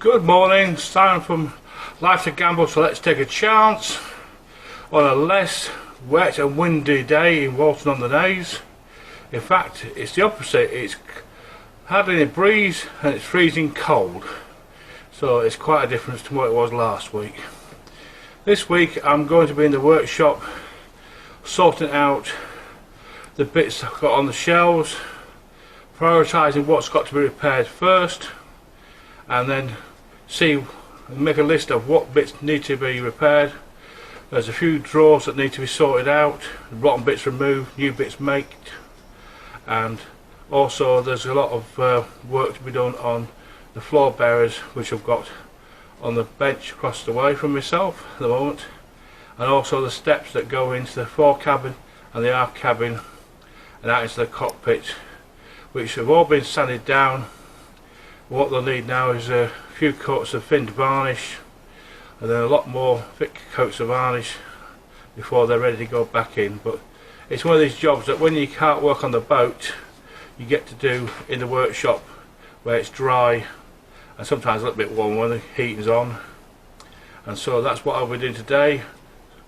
Good morning, Simon from Life's a Gamble, so let's take a chance on a less wet and windy day in Walton on the Naze. In fact, it's the opposite. It's hardly any breeze and it's freezing cold, so it's quite a difference to what it was last week. This week I'm going to be in the workshop sorting out the bits I've got on the shelves, prioritising what's got to be repaired first, and then make a list of what bits need to be repaired. There's a few drawers that need to be sorted out, rotten bits removed, new bits made, and also there's a lot of work to be done on the floor bearers which I've got on the bench across the way from myself at the moment, and also the steps that go into the fore cabin and the aft cabin and out into the cockpit, which have all been sanded down. What they'll need now is a few coats of thinned varnish and then a lot more thick coats of varnish before they're ready to go back in. But it's one of these jobs that when you can't work on the boat, you get to do in the workshop where it's dry and sometimes a little bit warm when the heating's on. And so that's what I'll be doing today,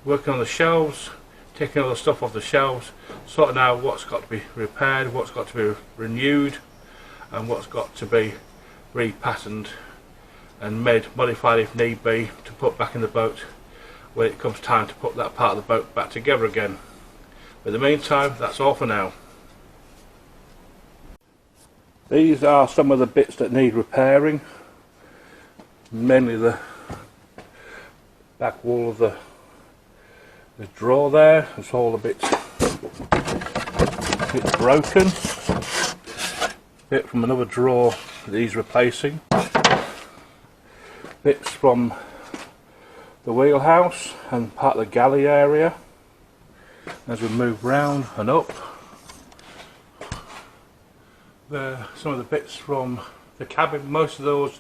working on the shelves, taking all the stuff off the shelves, sorting out what's got to be repaired, what's got to be renewed, and what's got to be repatterned and modified if need be to put back in the boat when it comes time to put that part of the boat back together again. But in the meantime, that's all for now. These are some of the bits that need repairing, mainly the back wall of the drawer there. It's all a bit broken. Bit from another drawer that he's replacing. Bits from the wheelhouse and part of the galley area as we move round and up. There, some of the bits from the cabin. Most of those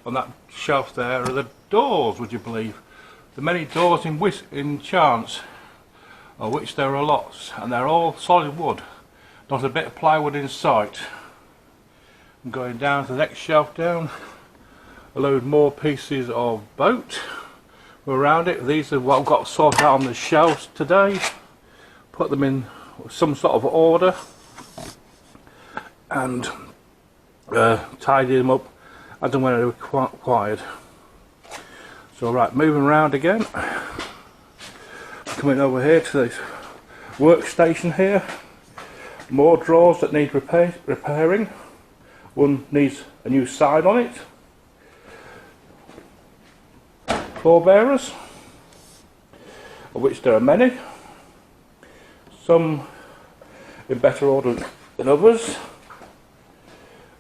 on that shelf there are the doors, would you believe? The many doors in Chance, of which there are lots, and they're all solid wood, not a bit of plywood in sight. I'm going down to the next shelf down, a load more pieces of boat around it. These are what I've got sorted out on the shelves today. Put them in some sort of order and tidy them up as and when they're required. So right, moving around again, coming over here to this workstation here. More drawers that need repairing. One needs a new side on it. Floor bearers, of which there are many, some in better order than others.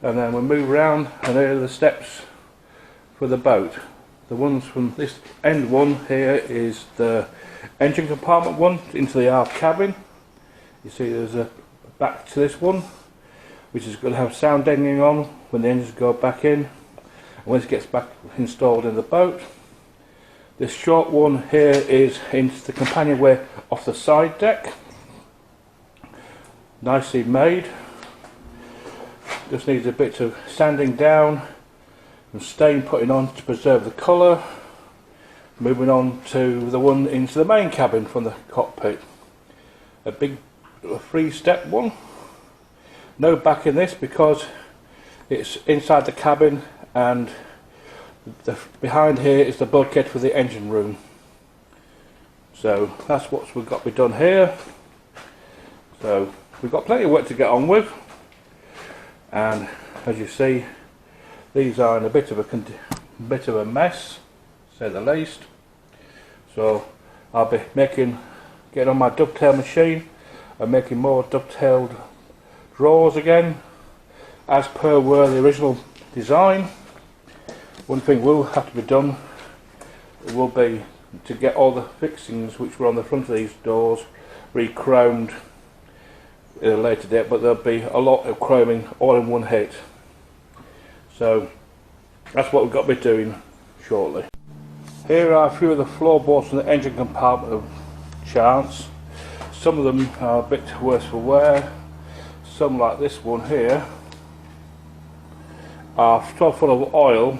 And then we'll move around, and here are the steps for the boat. The ones from this end one here is the engine compartment one into the aft cabin. You see there's a back to this one, which is going to have sound deadening on when the engines go back in and when it gets back installed in the boat. This short one here is into the companionway off the side deck. Nicely made. Just needs a bit of sanding down and stain putting on to preserve the colour. Moving on to the one into the main cabin from the cockpit. A big 3-step one. No back in this because it's inside the cabin, and behind here is the bulkhead for the engine room. So that's what we've got to be done here. So we've got plenty of work to get on with, and as you see, these are in a bit of a mess, to say the least. So I'll be getting on my dovetail machine and making more dovetailed drawers again, as per were the original design. One thing will have to be done will be to get all the fixings which were on the front of these doors re-chromed at a later date, but there'll be a lot of chroming all in one hit. So that's what we've got to be doing shortly. Here are a few of the floorboards from the engine compartment of Chance. Some of them are a bit worse for wear. Some, like this one here, are so full of oil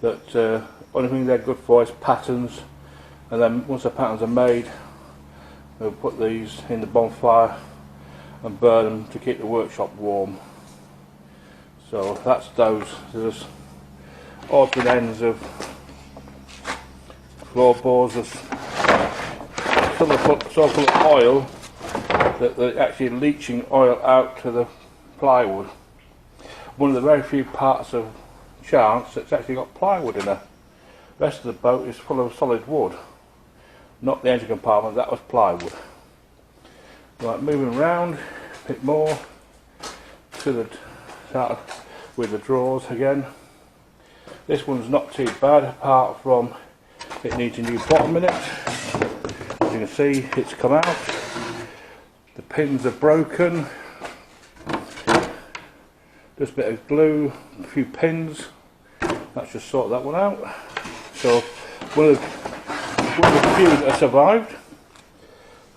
that only thing they're good for is patterns, and then once the patterns are made, we'll put these in the bonfire and burn them to keep the workshop warm. So that's those. There's odds and ends of floorboards. There's so full of oil that they're actually leaching oil out to the plywood. One of the very few parts of Chance that's actually got plywood in it. The rest of the boat is full of solid wood. Not the engine compartment, that was plywood. Right, moving around a bit more to the start with the drawers again. This one's not too bad, apart from it needs a new bottom in it. As you can see, it's come out. The pins are broken. Just a bit of glue, a few pins. Let's just sort that one out. So one of the few that have survived.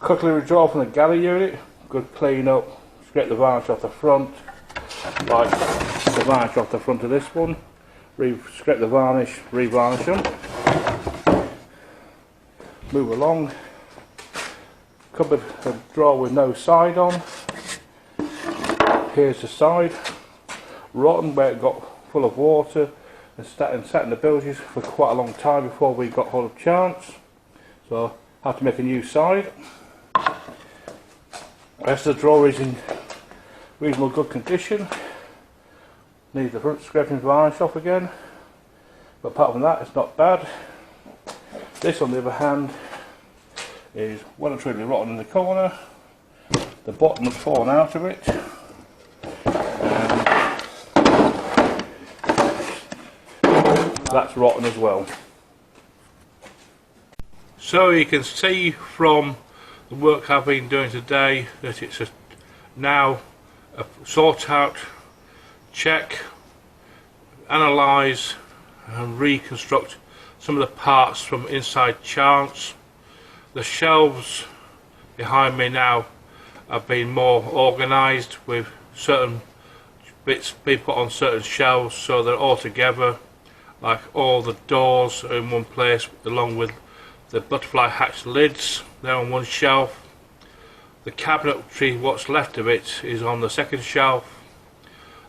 Cutlery drawer from the galley unit. Good clean up. Scrape the varnish off the front, like the varnish off the front of this one. Scrape the varnish, re-varnish them. Move along. Cupboard drawer with no side on. Here's the side. Rotten, where it got full of water and sat in the bilges for quite a long time before we got hold of Chance. So I have to make a new side. The rest of the drawer is in reasonable good condition. Need the front scraping varnish off again, but apart from that it's not bad. This on the other hand is well and truly rotten in the corner. The bottom has fallen out of it, and that's rotten as well. So you can see from the work I've been doing today that it's now a sort out, check, analyse and reconstruct some of the parts from inside Chance. The shelves behind me now have been more organised, with certain bits being put on certain shelves so they're all together, like all the doors are in one place along with the butterfly hatch lids. They're on one shelf. The cabinetry, what's left of it, is on the second shelf.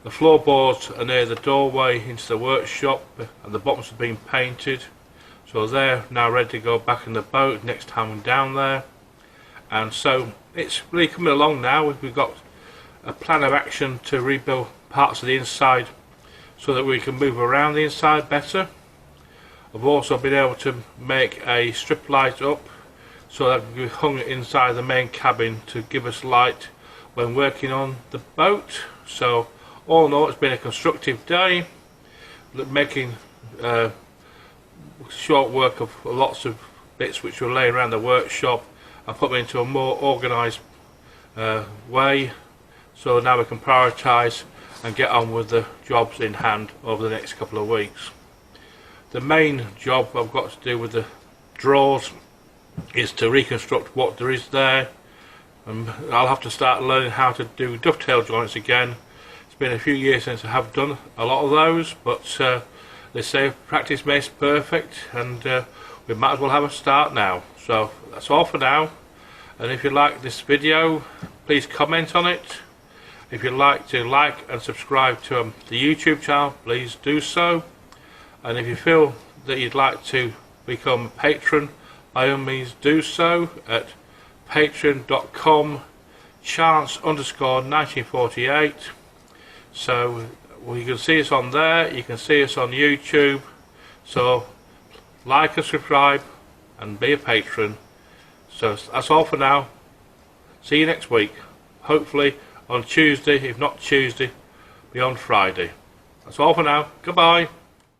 The floorboards are near the doorway into the workshop, and the bottoms have been painted, so they're now ready to go back in the boat next time I'm down there. And so it's really coming along now. We've got a plan of action to rebuild parts of the inside so that we can move around the inside better. I've also been able to make a strip light up so that we hung inside the main cabin to give us light when working on the boat. So all in all, it's been a constructive day, making short work of lots of bits which were laying around the workshop and put them into a more organised way, so now we can prioritise and get on with the jobs in hand over the next couple of weeks. The main job I've got to do with the drawers is to reconstruct what there is there. I'll have to start learning how to do dovetail joints again. It's been a few years since I have done a lot of those, but they say practice makes perfect, and we might as well have a start now. So that's all for now, and if you like this video, please comment on it. If you'd like to like and subscribe to the YouTube channel, please do so. And if you feel that you'd like to become a patron, by all means do so at patreon.com chance_1948. So you can see us on there, you can see us on YouTube. So like and subscribe and be a patron. So that's all for now. See you next week, hopefully on Tuesday. If not Tuesday, be on Friday. That's all for now. Goodbye.